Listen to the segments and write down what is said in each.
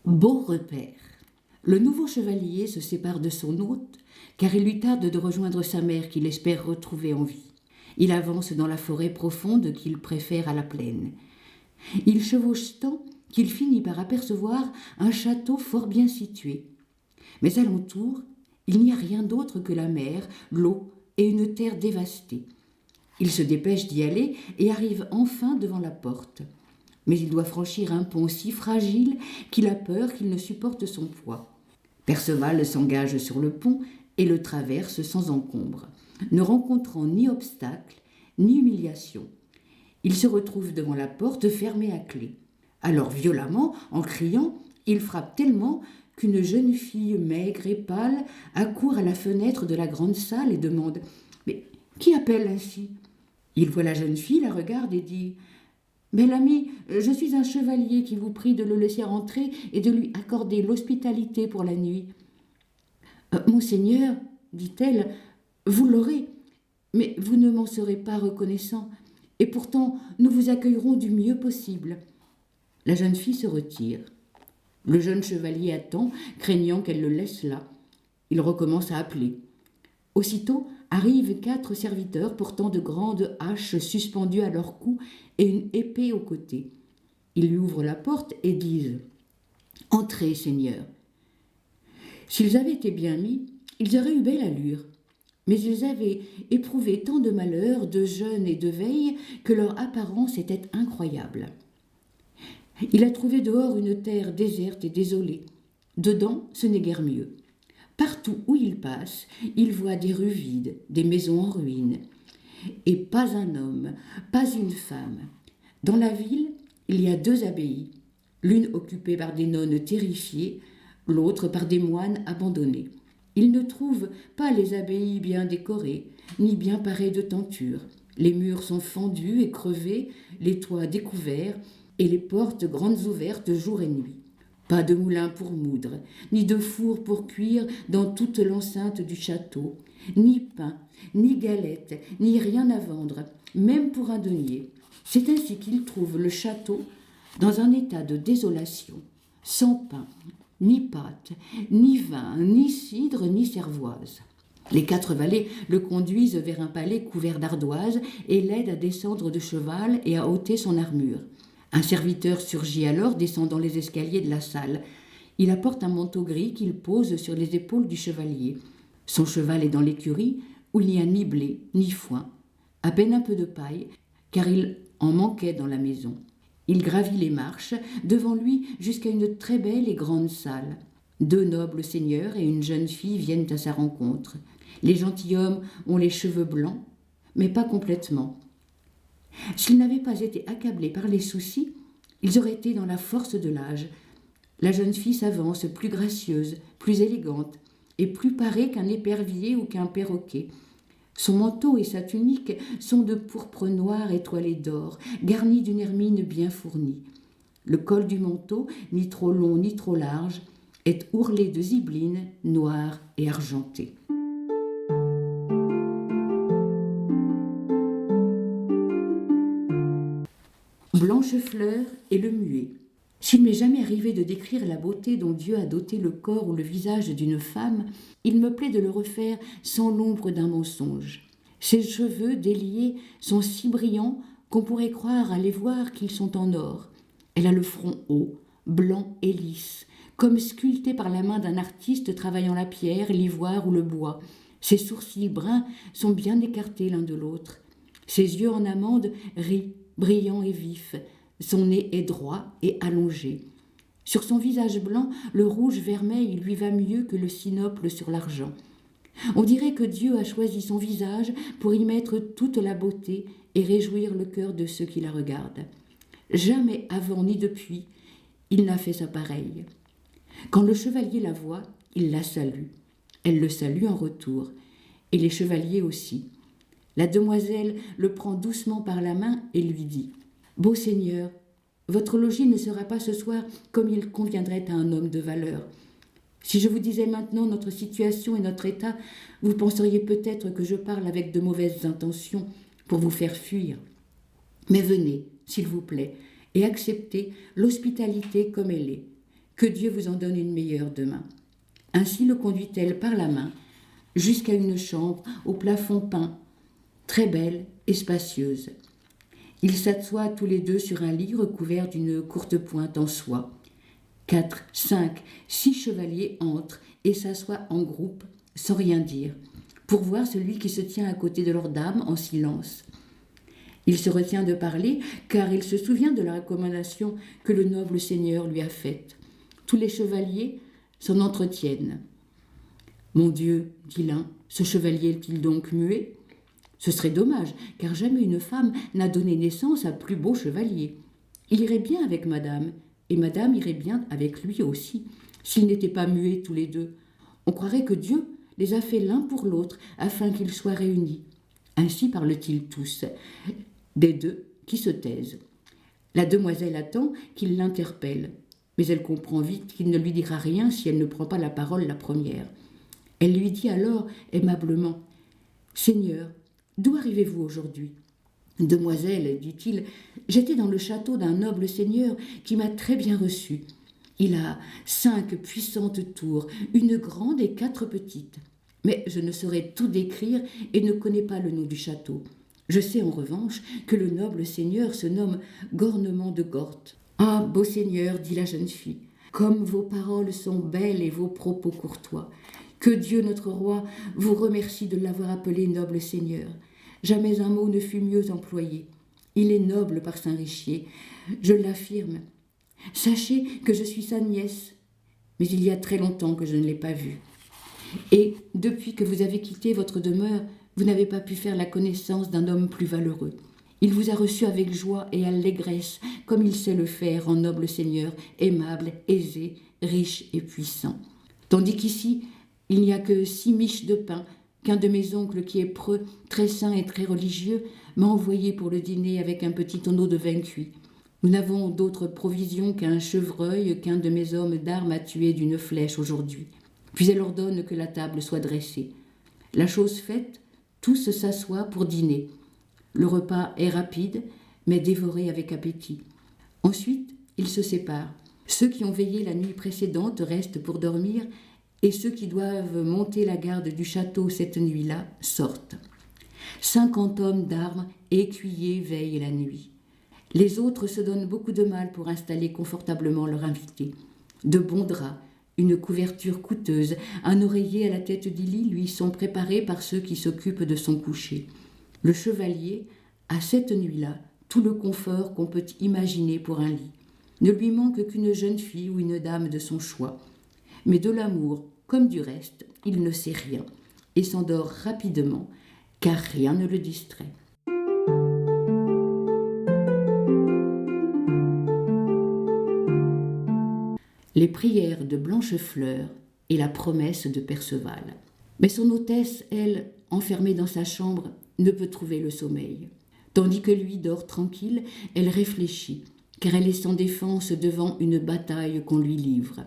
Beau repère. Le nouveau chevalier se sépare de son hôte, car il lui tarde de rejoindre sa mère qu'il espère retrouver en vie. Il avance dans la forêt profonde qu'il préfère à la plaine. Il chevauche tant qu'il finit par apercevoir un château fort bien situé. Mais alentour, il n'y a rien d'autre que la mer, l'eau et une terre dévastée. Il se dépêche d'y aller et arrive enfin devant la porte. Mais il doit franchir un pont si fragile qu'il a peur qu'il ne supporte son poids. Perceval s'engage sur le pont et le traverse sans encombre, ne rencontrant ni obstacle ni humiliation. Il se retrouve devant la porte fermée à clé. Alors violemment, en criant, il frappe tellement qu'une jeune fille maigre et pâle accourt à la fenêtre de la grande salle et demande « Mais qui appelle ainsi ?» Il voit la jeune fille, la regarde et dit « Belle amie, je suis un chevalier qui vous prie de le laisser entrer et de lui accorder l'hospitalité pour la nuit. »« Monseigneur, dit-elle, vous l'aurez, mais vous ne m'en serez pas reconnaissant, et pourtant nous vous accueillerons du mieux possible. » La jeune fille se retire. Le jeune chevalier attend, craignant qu'elle le laisse là. Il recommence à appeler. Aussitôt arrivent 4 serviteurs portant de grandes haches suspendues à leur cou et une épée au côté. Ils lui ouvrent la porte et disent « Entrez, Seigneur !» S'ils avaient été bien mis, ils auraient eu belle allure. Mais ils avaient éprouvé tant de malheurs, de jeûne et de veille, que leur apparence était incroyable. Il a trouvé dehors une terre déserte et désolée. Dedans, ce n'est guère mieux. Partout où il passe, il voit des rues vides, des maisons en ruine. Et pas un homme, pas une femme. Dans la ville, il y a 2 abbayes, l'une occupée par des nonnes terrifiées, l'autre par des moines abandonnés. Il ne trouve pas les abbayes bien décorées, ni bien parées de tentures. Les murs sont fendus et crevés, les toits découverts, et les portes grandes ouvertes jour et nuit. Pas de moulin pour moudre, ni de four pour cuire dans toute l'enceinte du château, ni pain, ni galettes, ni rien à vendre, même pour un denier. C'est ainsi qu'il trouve le château dans un état de désolation, sans pain, ni pâte, ni vin, ni cidre, ni cervoise. Les 4 valets le conduisent vers un palais couvert d'ardoises et l'aident à descendre de cheval et à ôter son armure. Un serviteur surgit alors, descendant les escaliers de la salle. Il apporte un manteau gris qu'il pose sur les épaules du chevalier. Son cheval est dans l'écurie, où il n'y a ni blé, ni foin, à peine un peu de paille, car il en manquait dans la maison. Il gravit les marches, devant lui jusqu'à une très belle et grande salle. 2 nobles seigneurs et une jeune fille viennent à sa rencontre. Les gentilshommes ont les cheveux blancs, mais pas complètement. S'ils n'avaient pas été accablés par les soucis, ils auraient été dans la force de l'âge. La jeune fille s'avance, plus gracieuse, plus élégante, et plus parée qu'un épervier ou qu'un perroquet. Son manteau et sa tunique sont de pourpre noir étoilé d'or, garnis d'une hermine bien fournie. Le col du manteau, ni trop long ni trop large, est ourlé de zibeline noire et argentée. Blanchefleur et le muet. S'il m'est jamais arrivé de décrire la beauté dont Dieu a doté le corps ou le visage d'une femme, il me plaît de le refaire sans l'ombre d'un mensonge. Ses cheveux déliés sont si brillants qu'on pourrait croire à les voir qu'ils sont en or. Elle a le front haut, blanc et lisse, comme sculpté par la main d'un artiste travaillant la pierre, l'ivoire ou le bois. Ses sourcils bruns sont bien écartés l'un de l'autre. Ses yeux en amande rient, brillant et vif, son nez est droit et allongé. Sur son visage blanc, le rouge vermeil lui va mieux que le sinople sur l'argent. On dirait que Dieu a choisi son visage pour y mettre toute la beauté et réjouir le cœur de ceux qui la regardent. Jamais avant ni depuis, il n'a fait sa pareille. Quand le chevalier la voit, il la salue. Elle le salue en retour, et les chevaliers aussi. La demoiselle le prend doucement par la main et lui dit « Beau Seigneur, votre logis ne sera pas ce soir comme il conviendrait à un homme de valeur. Si je vous disais maintenant notre situation et notre état, vous penseriez peut-être que je parle avec de mauvaises intentions pour vous faire fuir. Mais venez, s'il vous plaît, et acceptez l'hospitalité comme elle est, Que Dieu vous en donne une meilleure demain. » Ainsi le conduit-elle par la main jusqu'à une chambre au plafond peint, très belle et spacieuse. Ils s'assoient tous les deux sur un lit recouvert d'une courte pointe en soie. 4, 5, 6 chevaliers entrent et s'assoient en groupe, sans rien dire, pour voir celui qui se tient à côté de leur dame en silence. Il se retient de parler, car il se souvient de la recommandation que le noble seigneur lui a faite. Tous les chevaliers s'en entretiennent. « Mon Dieu, dit l'un, ce chevalier est-il donc muet ? Ce serait dommage, car jamais une femme n'a donné naissance à plus beau chevalier. Il irait bien avec madame, et madame irait bien avec lui aussi, s'ils n'étaient pas muets tous les deux. On croirait que Dieu les a fait l'un pour l'autre, afin qu'ils soient réunis. Ainsi parlent-ils tous, des deux qui se taisent. La demoiselle attend qu'il l'interpelle, mais elle comprend vite qu'il ne lui dira rien si elle ne prend pas la parole la première. Elle lui dit alors aimablement « Seigneur, d'où arrivez-vous aujourd'hui ?»« Demoiselle, dit-il, j'étais dans le château d'un noble seigneur qui m'a très bien reçu. Il a 5 puissantes tours, une grande et 4 petites. Mais je ne saurais tout décrire et ne connais pas le nom du château. Je sais en revanche que le noble seigneur se nomme Gornement de Gorte. »« Ah, beau seigneur, dit la jeune fille, comme vos paroles sont belles et vos propos courtois. Que Dieu notre roi vous remercie de l'avoir appelé noble seigneur. Jamais un mot ne fut mieux employé. Il est noble par Saint-Richier, je l'affirme. Sachez que je suis sa nièce, mais il y a très longtemps que je ne l'ai pas vue. Et depuis que vous avez quitté votre demeure, vous n'avez pas pu faire la connaissance d'un homme plus valeureux. Il vous a reçu avec joie et allégresse, comme il sait le faire en noble seigneur, aimable, aisé, riche et puissant. Tandis qu'ici, il n'y a que 6 miches de pain qu'un de mes oncles qui est preux, très saint et très religieux, m'a envoyé pour le dîner avec un petit tonneau de vin cuit. Nous n'avons d'autre provision qu'un chevreuil qu'un de mes hommes d'armes a tué d'une flèche aujourd'hui. Puis elle ordonne que la table soit dressée. La chose faite, tous s'assoient pour dîner. Le repas est rapide, mais dévoré avec appétit. Ensuite, ils se séparent. Ceux qui ont veillé la nuit précédente restent pour dormir, et ceux qui doivent monter la garde du château cette nuit-là sortent. 50 hommes d'armes et écuyers veillent la nuit. Les autres se donnent beaucoup de mal pour installer confortablement leur invité. De bons draps, une couverture coûteuse, un oreiller à la tête du lit lui sont préparés par ceux qui s'occupent de son coucher. Le chevalier a cette nuit-là tout le confort qu'on peut imaginer pour un lit. Ne lui manque qu'une jeune fille ou une dame de son choix. Mais de l'amour, comme du reste, il ne sait rien et s'endort rapidement, car rien ne le distrait. Les prières de Blanchefleur et la promesse de Perceval. Mais son hôtesse, elle, enfermée dans sa chambre, ne peut trouver le sommeil. Tandis que lui dort tranquille, elle réfléchit, car elle est sans défense devant une bataille qu'on lui livre.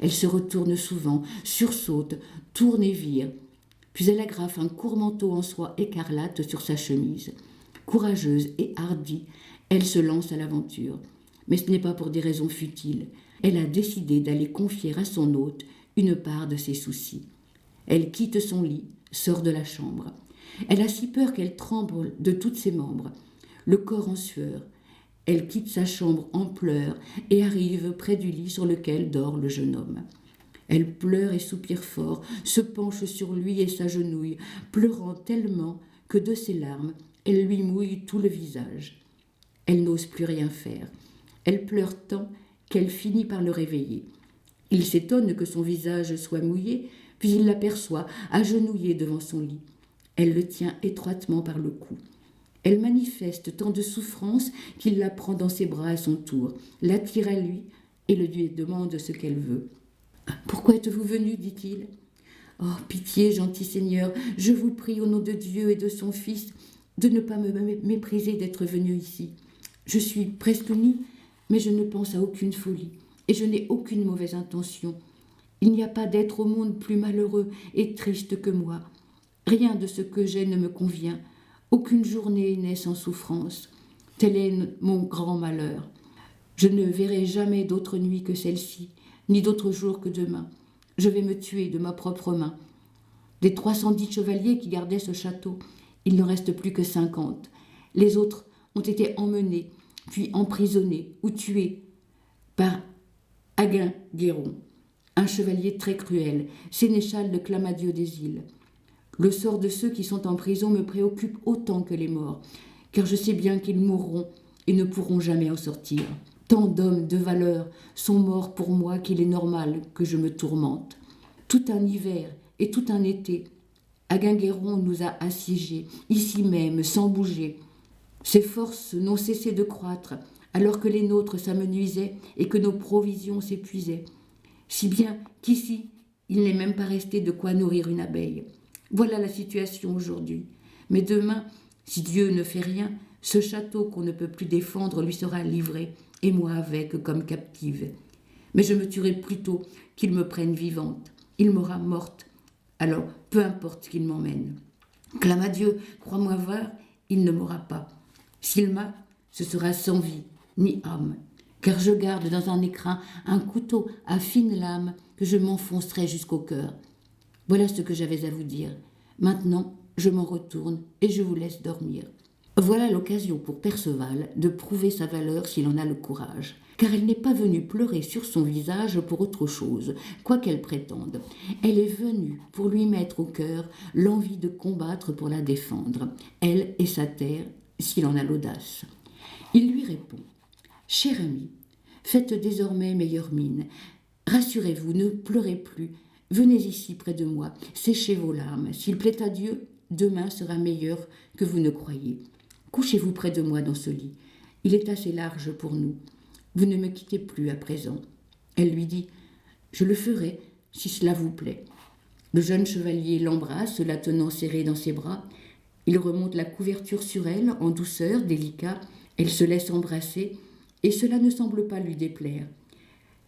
Elle se retourne souvent, sursaute, tourne et vire, puis elle agrafe un court manteau en soie écarlate sur sa chemise. Courageuse et hardie, elle se lance à l'aventure. Mais ce n'est pas pour des raisons futiles. Elle a décidé d'aller confier à son hôte une part de ses soucis. Elle quitte son lit, sort de la chambre. Elle a si peur qu'elle tremble de tous ses membres, le corps en sueur. Elle quitte sa chambre en pleurs et arrive près du lit sur lequel dort le jeune homme. Elle pleure et soupire fort, se penche sur lui et s'agenouille, pleurant tellement que de ses larmes, elle lui mouille tout le visage. Elle n'ose plus rien faire. Elle pleure tant qu'elle finit par le réveiller. Il s'étonne que son visage soit mouillé, puis il l'aperçoit agenouillée devant son lit. Elle le tient étroitement par le cou. Elle manifeste tant de souffrance qu'il la prend dans ses bras à son tour, l'attire à lui et lui demande ce qu'elle veut. « Pourquoi êtes-vous venu ?» dit-il. « Oh, pitié, gentil Seigneur, je vous prie au nom de Dieu et de son Fils de ne pas me mépriser d'être venu ici. Je suis presque nue, mais je ne pense à aucune folie et je n'ai aucune mauvaise intention. Il n'y a pas d'être au monde plus malheureux et triste que moi. Rien de ce que j'ai ne me convient. Aucune journée n'est sans souffrance. Tel est mon grand malheur. Je ne verrai jamais d'autre nuit que celle-ci, ni d'autre jour que demain. Je vais me tuer de ma propre main. Des 310 chevaliers qui gardaient ce château, il ne reste plus que 50. Les autres ont été emmenés, puis emprisonnés ou tués par Aguin-Guéron, un chevalier très cruel, sénéchal de Clamadieu des îles. Le sort de ceux qui sont en prison me préoccupe autant que les morts, car je sais bien qu'ils mourront et ne pourront jamais en sortir. Tant d'hommes de valeur sont morts pour moi qu'il est normal que je me tourmente. Tout un hiver et tout un été, Aguin-Guéron nous a assiégés, ici même, sans bouger. Ses forces n'ont cessé de croître, alors que les nôtres s'amenuisaient et que nos provisions s'épuisaient. Si bien qu'ici, il n'est même pas resté de quoi nourrir une abeille. Voilà la situation aujourd'hui. Mais demain, si Dieu ne fait rien, ce château qu'on ne peut plus défendre lui sera livré, et moi avec comme captive. Mais je me tuerai plutôt qu'il me prenne vivante. Il m'aura morte. Alors, peu importe qu'il m'emmène. Clamadieu, crois-moi voir, il ne m'aura pas. S'il m'a, ce sera sans vie, ni âme, car je garde dans un écrin un couteau à fine lame que je m'enfoncerai jusqu'au cœur. Voilà ce que j'avais à vous dire. Maintenant, je m'en retourne et je vous laisse dormir. Voilà l'occasion pour Perceval de prouver sa valeur s'il en a le courage, car elle n'est pas venue pleurer sur son visage pour autre chose, quoi qu'elle prétende. Elle est venue pour lui mettre au cœur l'envie de combattre pour la défendre, elle et sa terre, s'il en a l'audace. Il lui répond « Cher ami, faites désormais meilleure mine. Rassurez-vous, ne pleurez plus. Venez ici près de moi, séchez vos larmes. S'il plaît à Dieu, demain sera meilleur que vous ne croyez. Couchez-vous près de moi dans ce lit. Il est assez large pour nous. Vous ne me quittez plus à présent. » Elle lui dit « Je le ferai, si cela vous plaît. » Le jeune chevalier l'embrasse, la tenant serrée dans ses bras. Il remonte la couverture sur elle, en douceur, délicat. Elle se laisse embrasser, et cela ne semble pas lui déplaire.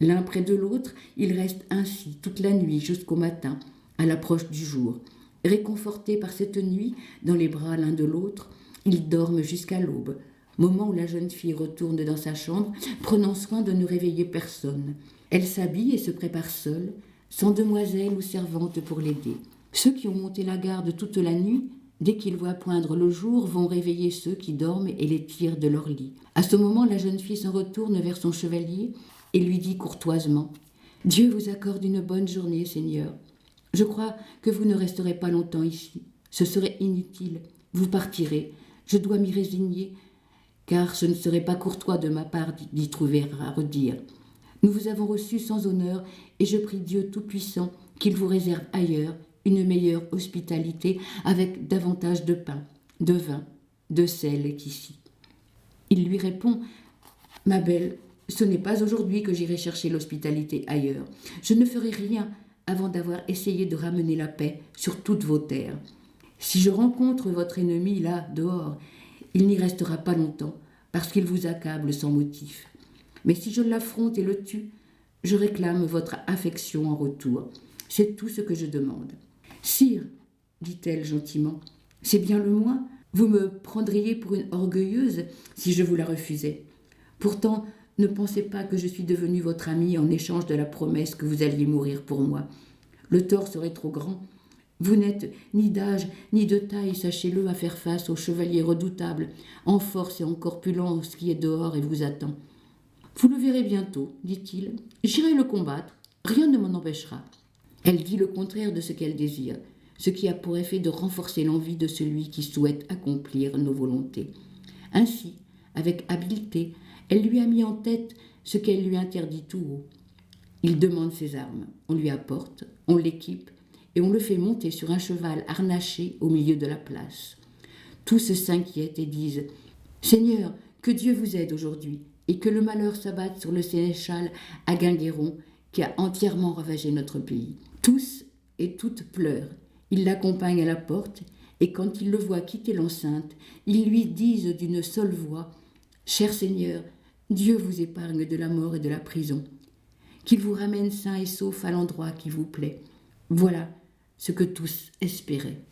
L'un près de l'autre, ils restent ainsi toute la nuit jusqu'au matin, à l'approche du jour. Réconfortés par cette nuit, dans les bras l'un de l'autre, ils dorment jusqu'à l'aube, moment où la jeune fille retourne dans sa chambre, prenant soin de ne réveiller personne. Elle s'habille et se prépare seule, sans demoiselle ou servante pour l'aider. Ceux qui ont monté la garde toute la nuit, dès qu'ils voient poindre le jour, vont réveiller ceux qui dorment et les tirent de leur lit. À ce moment, la jeune fille s'en retourne vers son chevalier et lui dit courtoisement « Dieu vous accorde une bonne journée, Seigneur. Je crois que vous ne resterez pas longtemps ici. Ce serait inutile. Vous partirez. Je dois m'y résigner, car ce ne serait pas courtois de ma part d'y trouver à redire. Nous vous avons reçu sans honneur, et je prie Dieu Tout-Puissant qu'il vous réserve ailleurs une meilleure hospitalité avec davantage de pain, de vin, de sel qu'ici. » Il lui répond « Ma belle, ce n'est pas aujourd'hui que j'irai chercher l'hospitalité ailleurs. Je ne ferai rien avant d'avoir essayé de ramener la paix sur toutes vos terres. Si je rencontre votre ennemi là, dehors, il n'y restera pas longtemps, parce qu'il vous accable sans motif. Mais si je l'affronte et le tue, je réclame votre affection en retour. C'est tout ce que je demande. » « Sire, dit-elle gentiment, c'est bien le moins. Vous me prendriez pour une orgueilleuse si je vous la refusais. Pourtant, ne pensez pas que je suis devenue votre amie en échange de la promesse que vous alliez mourir pour moi. Le tort serait trop grand. Vous n'êtes ni d'âge ni de taille, sachez-le, à faire face au chevalier redoutable, en force et en corpulence qui est dehors et vous attend. Vous le verrez bientôt, dit-il. J'irai le combattre, rien ne m'en empêchera. Elle dit le contraire de ce qu'elle désire, ce qui a pour effet de renforcer l'envie de celui qui souhaite accomplir nos volontés. Ainsi, avec habileté, elle lui a mis en tête ce qu'elle lui interdit tout haut. Il demande ses armes, on lui apporte, on l'équipe, et on le fait monter sur un cheval harnaché au milieu de la place. Tous s'inquiètent et disent « Seigneur, que Dieu vous aide aujourd'hui, et que le malheur s'abatte sur le sénéchal Aguin-Guéron qui a entièrement ravagé notre pays. » Tous et toutes pleurent. Ils l'accompagnent à la porte, et quand ils le voient quitter l'enceinte, ils lui disent d'une seule voix « Cher Seigneur, Dieu vous épargne de la mort et de la prison. Qu'il vous ramène sain et sauf à l'endroit qui vous plaît. » Voilà ce que tous espéraient.